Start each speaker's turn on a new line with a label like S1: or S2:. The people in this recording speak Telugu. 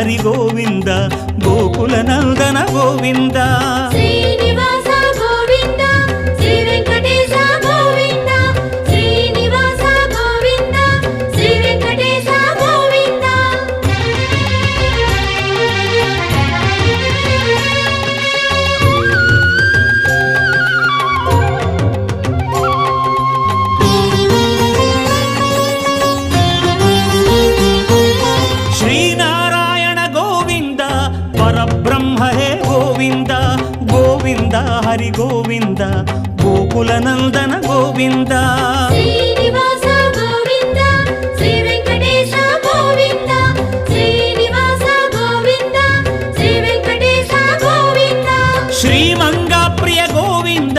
S1: హరి గోవింద గోకుల నందన గోవింద
S2: శ్రీనివాస గోవింద శ్రీ వెంకటేశ గోవింద శ్రీనివాస గోవింద శ్రీ వెంకటేశ గోవింద
S1: శ్రీనారాయణ గోవింద పరబ్రహ్మ హే గోవింద గోవింద హరి గోవింద గోకుల నందన గోవింద
S2: శ్రీనివాస గోవింద శ్రీ